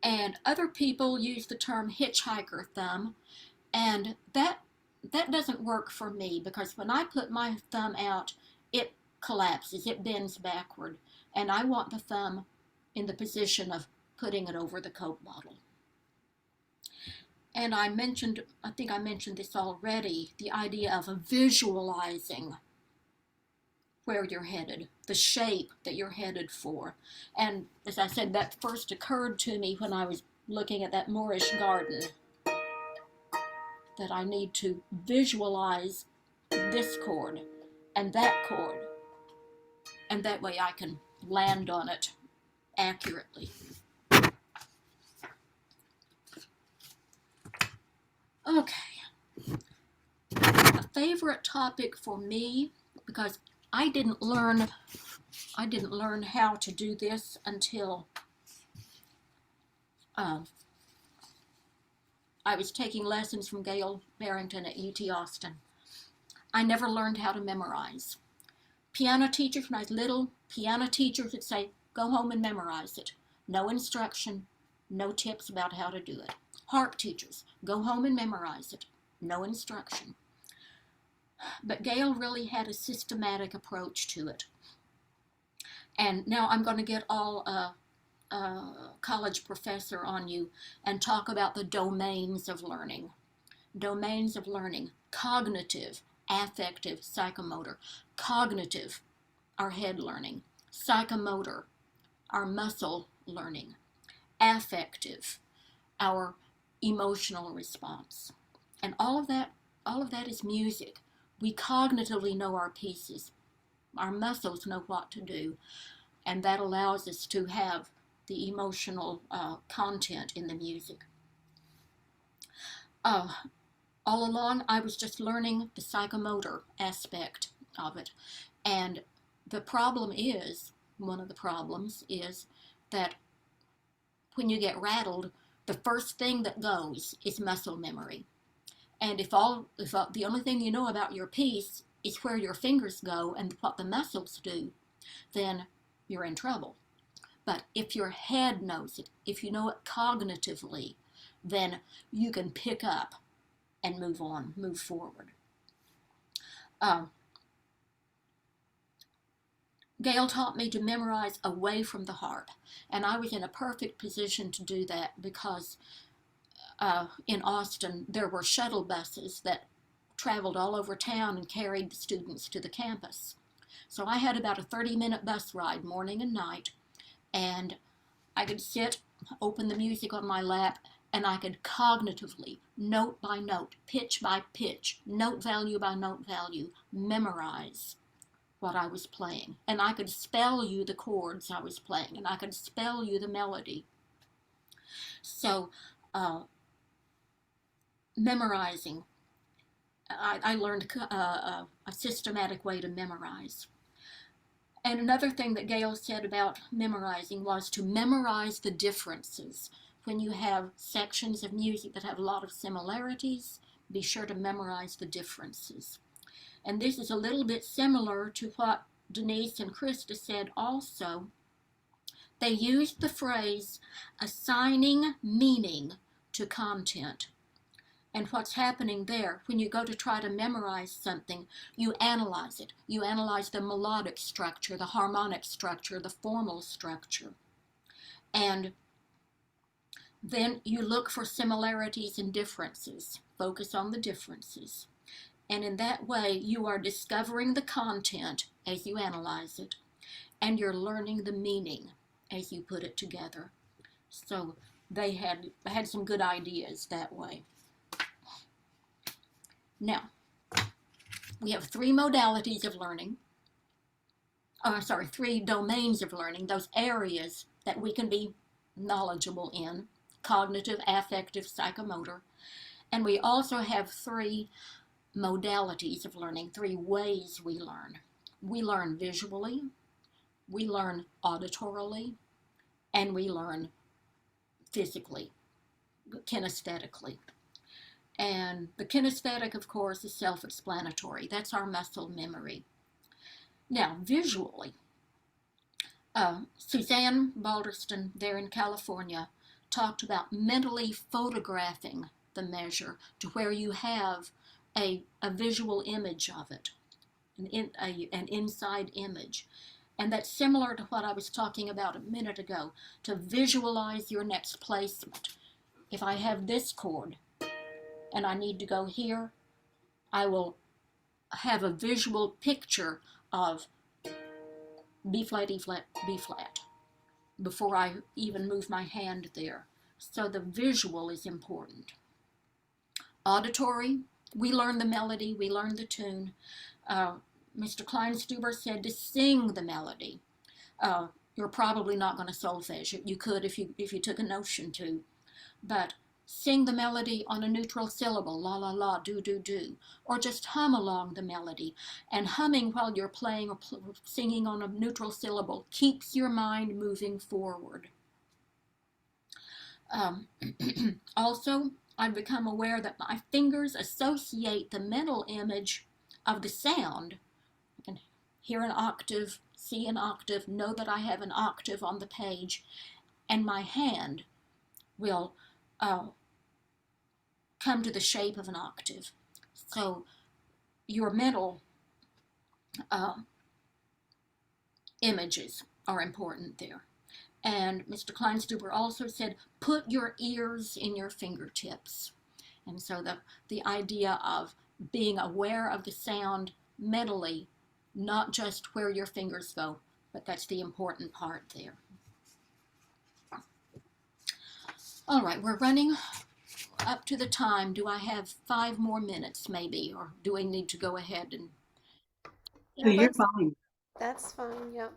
And other people use the term hitchhiker thumb, and that doesn't work for me, because when I put my thumb out, it collapses, it bends backward, and I want the thumb in the position of putting it over the Coke bottle. And I think I mentioned this already, the idea of visualizing where you're headed, the shape that you're headed for. And as I said, that first occurred to me when I was looking at that Moorish garden, that I need to visualize this chord and that chord, and that way I can land on it accurately. Okay, a favorite topic for me, because I didn't learn how to do this until I was taking lessons from Gail Barrington at UT Austin. I never learned how to memorize. Piano teachers, when I was little, piano teachers would say, go home and memorize it. No instruction, no tips about how to do it. Harp teachers, go home and memorize it. No instruction. But Gail really had a systematic approach to it. And now I'm going to get all college professor on you and talk about the domains of learning. Domains of learning: cognitive, affective, psychomotor. Cognitive, our head learning. Psychomotor, our muscle learning. Affective, our emotional response. And all of that is music. We cognitively know our pieces. Our muscles know what to do, and that allows us to have the emotional content in the music. All along, I was just learning the psychomotor aspect of it. And one of the problems is that when you get rattled, the first thing that goes is muscle memory. And if the only thing you know about your piece is where your fingers go and what the muscles do, then you're in trouble. But if your head knows it, if you know it cognitively, then you can pick up and move forward. Gail taught me to memorize away from the harp, and I was in a perfect position to do that because in Austin there were shuttle buses that traveled all over town and carried the students to the campus. So I had about a 30-minute bus ride morning and night, and I could sit, open the music on my lap, and I could cognitively, note by note, pitch by pitch, note value by note value, memorize what I was playing. And I could spell you the chords I was playing, and I could spell you the melody. So memorizing, I learned a systematic way to memorize. And another thing that Gail said about memorizing was to memorize the differences. When you have sections of music that have a lot of similarities, be sure to memorize the differences. And this is a little bit similar to what Denise and Krista said also. They used the phrase assigning meaning to content. And what's happening there, when you go to try to memorize something, you analyze it. You analyze the melodic structure, the harmonic structure, the formal structure. And then you look for similarities and differences. Focus on the differences. And in that way, you are discovering the content as you analyze it, and you're learning the meaning as you put it together. So they had some good ideas that way. Now, we have three modalities of learning. Three domains of learning, those areas that we can be knowledgeable in: cognitive, affective, psychomotor. And we also have three modalities of learning, three ways we learn. We learn visually, we learn auditorily, and we learn physically, kinesthetically. And the kinesthetic, of course, is self-explanatory. That's our muscle memory. Now, visually, Suzanne Balderston there in California talked about mentally photographing the measure to where you have a visual image of it, an inside image. And that's similar to what I was talking about a minute ago, to visualize your next placement. If I have this chord and I need to go here, I will have a visual picture of B flat, E flat, B flat before I even move my hand there. So the visual is important. Auditory, we learn the melody, we learn the tune. Mr. Kleinstuber said to sing the melody. You're probably not going to solfege. You could if you took a notion to, but sing the melody on a neutral syllable, la la la, do do do, or just hum along the melody. And humming while you're playing or singing on a neutral syllable keeps your mind moving forward. Also, I've become aware that my fingers associate the mental image of the sound. I can hear an octave, see an octave, know that I have an octave on the page, and my hand will come to the shape of an octave. So your mental images are important there. And Mr. Kleinstuber also said, put your ears in your fingertips. And so the idea of being aware of the sound mentally, not just where your fingers go, but that's the important part there. All right, we're running up to the time. Do I have 5 more minutes maybe, or do we need to go ahead and... No, you're that's- fine. That's fine, yep.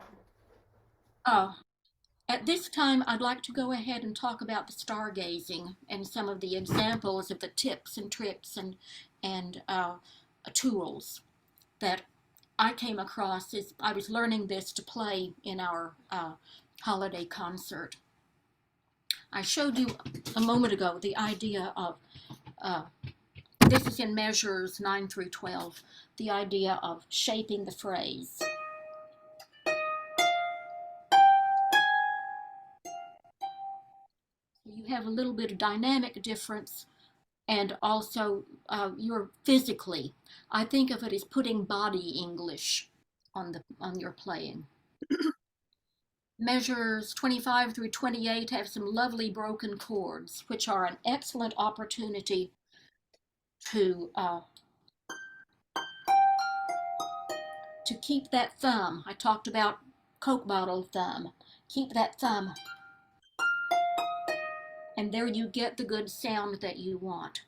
At this time, I'd like to go ahead and talk about the stargazing and some of the examples of the tips and tricks and tools that I came across as I was learning this to play in our holiday concert. I showed you a moment ago the idea of, this is in measures 9 through 12, the idea of shaping the phrase. You have a little bit of dynamic difference, and also you're physically. I think of it as putting body English on your playing. Measures 25 through 28 have some lovely broken chords, which are an excellent opportunity to keep that thumb. I talked about Coke bottle thumb. Keep that thumb. And there you get the good sound that you want,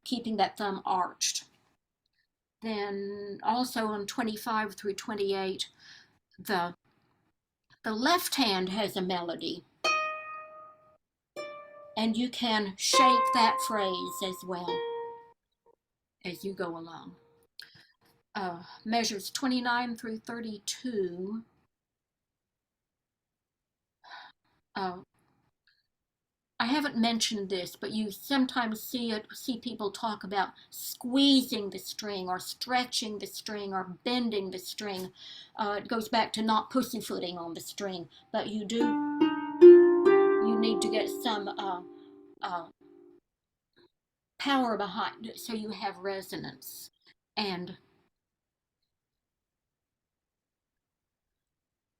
keeping that thumb arched. Then also on 25 through 28, the left hand has a melody, and you can shape that phrase as well as you go along. Measures 29 through 32. I haven't mentioned this, but you sometimes see people talk about squeezing the string or stretching the string or bending the string. It goes back to not pussyfooting on the string, but you need to get some power behind it so you have resonance. And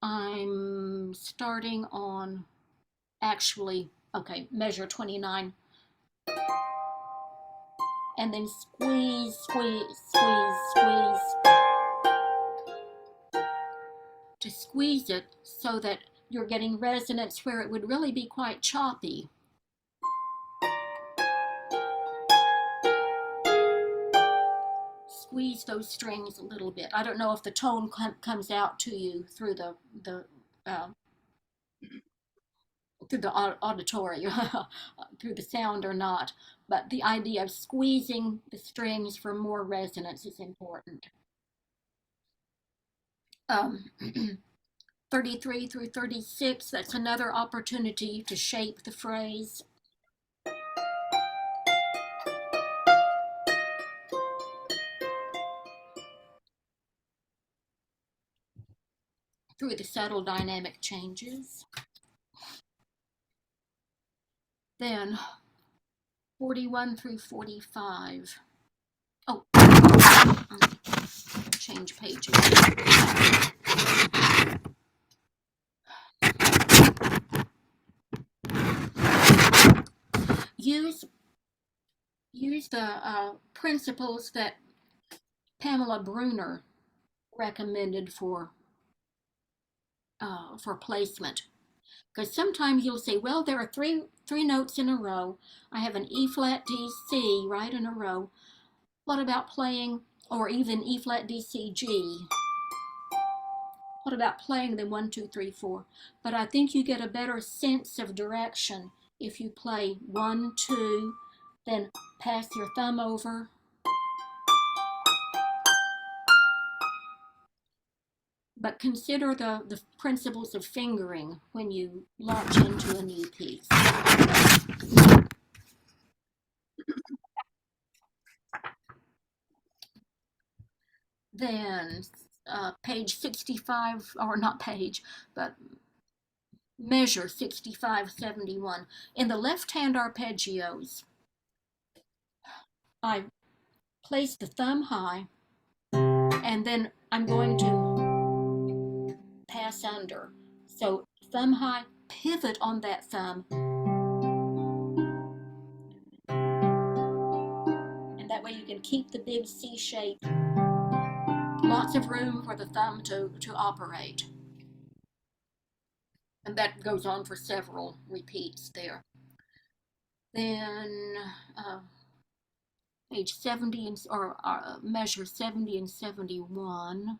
I'm starting on measure 29. And then squeeze, squeeze, squeeze, squeeze. To squeeze it so that you're getting resonance where it would really be quite choppy. Squeeze those strings a little bit. I don't know if the tone comes out to you through the auditory, through the sound or not, but the idea of squeezing the strings for more resonance is important. 33 through 36, that's another opportunity to shape the phrase. Through the subtle dynamic changes. Then 41 through 45. Oh, Change pages. Use the principles that Pamela Bruner recommended for placement. Because sometimes you'll say, well, there are three notes in a row. I have an E flat D C right in a row. What about playing, or even E flat D C G? What about playing them 1, 2, 3, 4? But I think you get a better sense of direction if you play 1, 2, then pass your thumb over. But consider the principles of fingering when you launch into a new piece. Then page 65, or not page, but measure 6571. In the left-hand arpeggios, I place the thumb high, and then I'm going to pass under. So thumb high, pivot on that thumb, and that way you can keep the big C shape. Lots of room for the thumb to operate. And that goes on for several repeats there. Then page 70 or measure 70 and 71.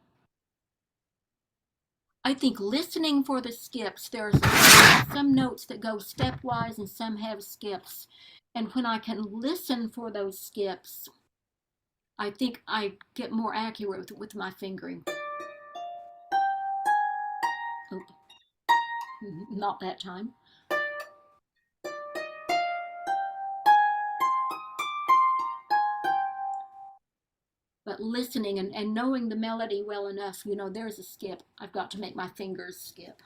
I think listening for the skips, there's some notes that go stepwise and some have skips. And when I can listen for those skips, I think I get more accurate with my fingering. Oop. Not that time. But listening and knowing the melody well enough, you know, there's a skip. I've got to make my fingers skip.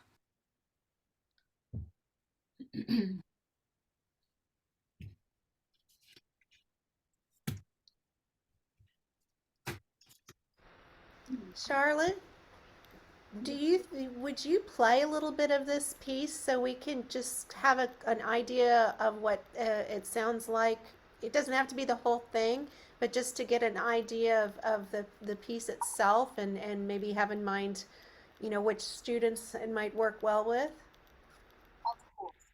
Charlotte, would you play a little bit of this piece so we can just have an idea of what it sounds like? It doesn't have to be the whole thing, but just to get an idea of the piece itself and maybe have in mind, you know, which students it might work well with.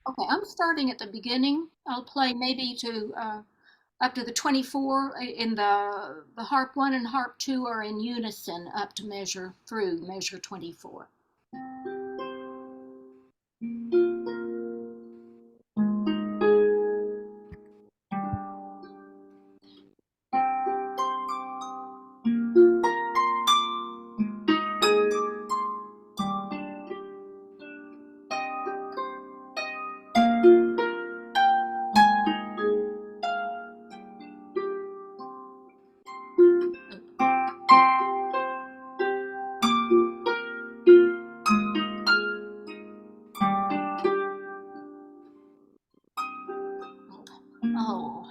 Okay, I'm starting at the beginning. I'll play maybe to up to the 24 in the harp 1 and harp 2 are in unison up to measure 24. Oh,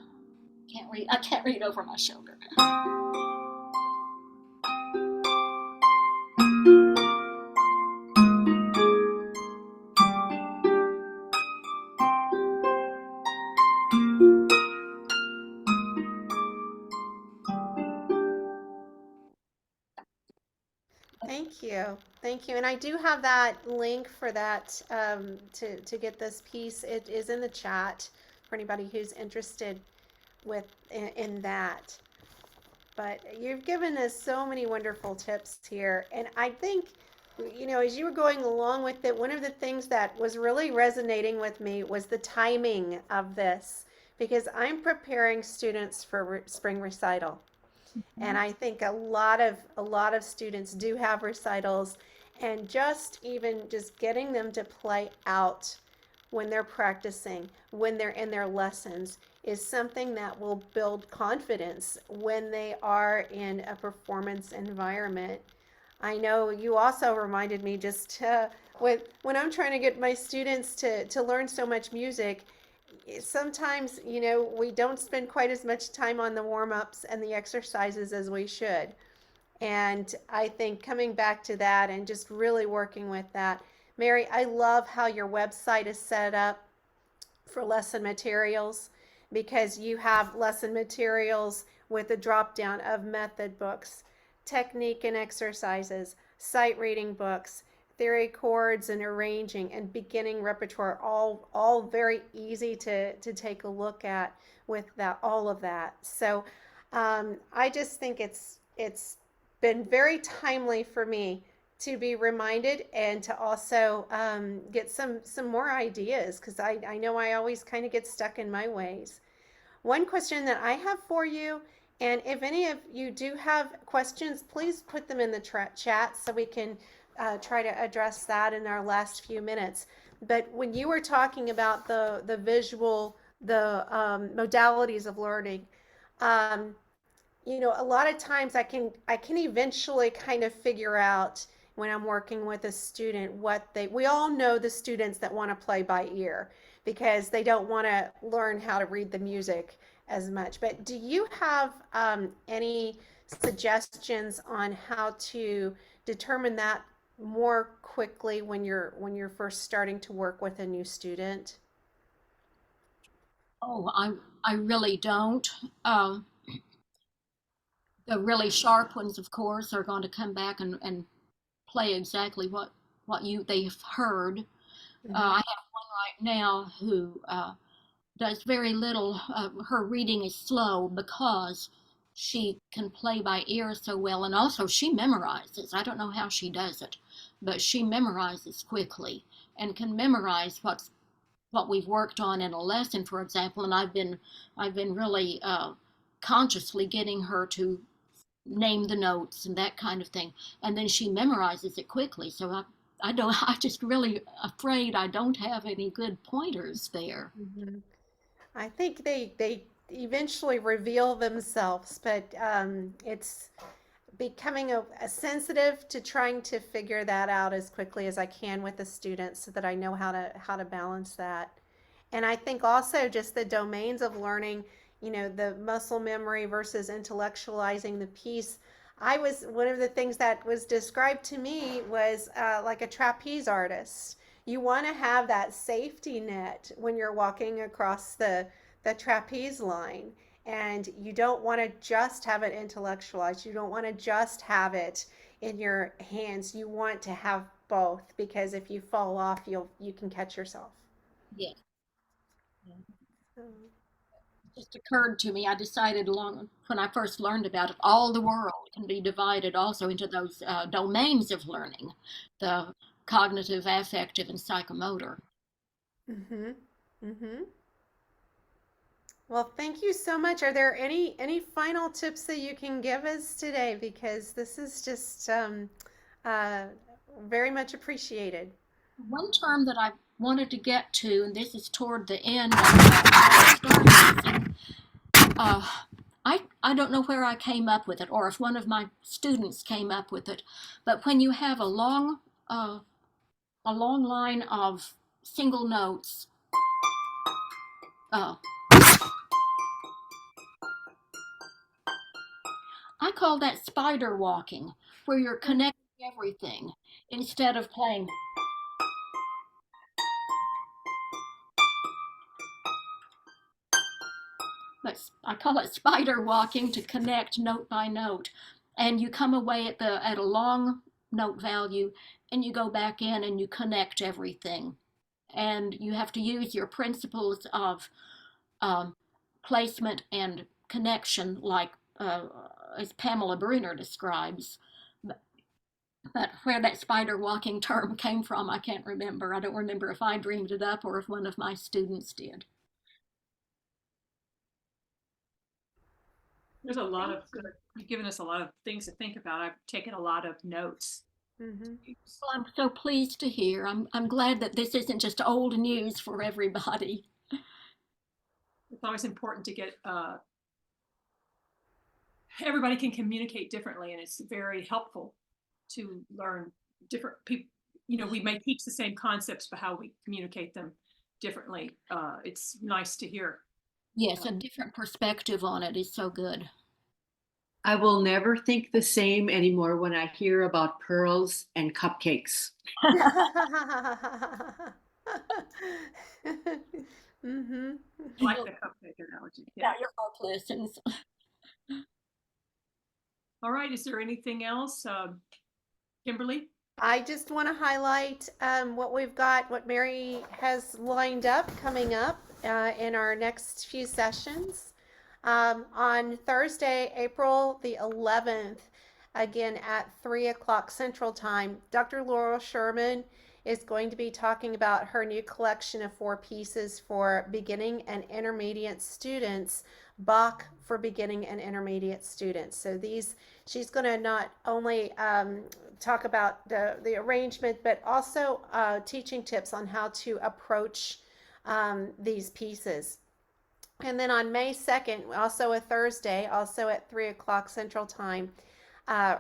can't read. I can't read over my shoulder. Thank you. Thank you. And I do have that link for that to get this piece. It is in the chat for anybody who's interested in that. But you've given us so many wonderful tips here. And I think, you know, as you were going along with it, one of the things that was really resonating with me was the timing of this, because I'm preparing students for spring recital. And I think a lot of students do have recitals, and just getting them to play out when they're practicing, when they're in their lessons, is something that will build confidence when they are in a performance environment. I know you also reminded me when I'm trying to get my students to learn so much music, sometimes, you know, we don't spend quite as much time on the warm-ups and the exercises as we should. And I think coming back to that and just really working with that. Mary, I love how your website is set up for lesson materials, because you have lesson materials with a drop down of method books, technique and exercises, sight reading books, theory chords and arranging, and beginning repertoire, all very easy to take a look at with that, all of that. So I just think it's been very timely for me to be reminded and to also get some more ideas, because I know I always kind of get stuck in my ways. One question that I have for you, and if any of you do have questions, please put them in the chat so we can try to address that in our last few minutes. But when you were talking about the visual, the modalities of learning, you know, a lot of times I can eventually kind of figure out when I'm working with a student what we all know the students that want to play by ear because they don't want to learn how to read the music as much. But do you have any suggestions on how to determine that more quickly when you're first starting to work with a new student? Oh, I really don't. The really sharp ones, of course, are going to come back and play exactly what they've heard. Mm-hmm. I have one right now who does very little. Her reading is slow because she can play by ear so well, and also she memorizes. I don't know how she does it, but she memorizes quickly and can memorize what we've worked on in a lesson, for example. And I've been really consciously getting her to name the notes and that kind of thing, and then she memorizes it quickly. So I don't. I just really afraid I don't have any good pointers there. Mm-hmm. I think they eventually reveal themselves, but it's becoming a sensitive to trying to figure that out as quickly as I can with the students so that I know how to balance that. And I think also just the domains of learning, you know, the muscle memory versus intellectualizing the piece. I was one of the things that was described to me was like a trapeze artist. You want to have that safety net when you're walking across the trapeze line, and you don't want to just have it intellectualized. You don't want to just have it in your hands. You want to have both, because if you fall off, you can catch yourself. Yeah. So, It just occurred to me. I decided along when I first learned about it, all the world can be divided also into those domains of learning, the cognitive, affective, and psychomotor. mm-hmm, mm-hmm. Well, thank you so much. Are there any final tips that you can give us today? Because this is just uh, very much appreciated. One term that I wanted to get to, and this is toward the end of starting, I don't know where I came up with it, or if one of my students came up with it, but when you have a long line of single notes, uh, I call that spider walking, where you're connecting everything instead of playing. But I call it spider walking to connect note by note, and you come away at a long note value, and you go back in and you connect everything, and you have to use your principles of um, placement and connection, like as Pamela Bruner describes. But where that spider walking term came from, I can't remember. I don't remember if I dreamed it up or if one of my students did. There's a lot Thank of good, you've given us a lot of things to think about. I've taken a lot of notes. you. Mm-hmm. Well, I'm so pleased to hear. I'm glad that this isn't just old news for everybody. It's always important to get, everybody can communicate differently, and it's very helpful to learn different people. You know, we may teach the same concepts, but how we communicate them differently. It's nice to hear. Yes, a different perspective on it is so good. I will never think the same anymore when I hear about pearls and cupcakes. Mm-hmm. I like the cupcake analogy. Yeah, Yeah. your heart listens. All right. Is there anything else, Kimberly? I just want to highlight what we've got, what Mary has lined up coming up in our next few sessions. On Thursday, April the 11th, again at 3 o'clock Central Time, Dr. Laurel Sherman is going to be talking about her new collection of 4 pieces for beginning and intermediate students, Bach for beginning and intermediate students. So she's going to not only talk about the arrangement, but also teaching tips on how to approach these pieces. And then on May 2nd, also a Thursday, also at 3 o'clock Central Time,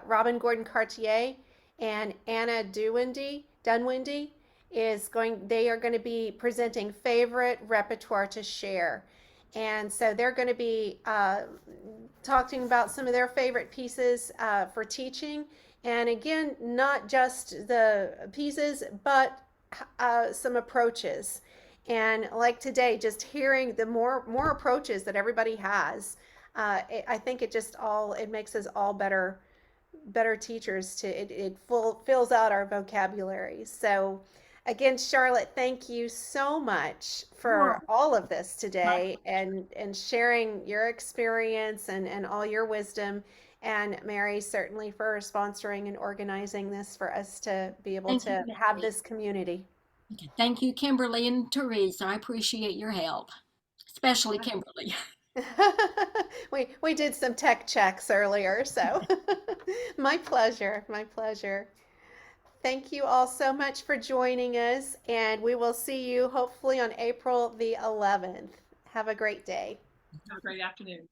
Robin Gordon Cartier and Anna Dunwindy they are going to be presenting favorite repertoire to share. And so they're going to be talking about some of their favorite pieces for teaching. And again, not just the pieces, but some approaches. And like today, just hearing the more approaches that everybody has, I think it makes us all better teachers. It fills out our vocabulary. So again, Charlotte, thank you so much for all of this today and sharing your experience and all your wisdom. And Mary, certainly for sponsoring and organizing this for us to be able to have this community. Okay. Thank you, Kimberly and Teresa. I appreciate your help, especially Kimberly. We did some tech checks earlier, so my pleasure, my pleasure. Thank you all so much for joining us, and we will see you hopefully on April the 11th. Have a great day. Have a great afternoon.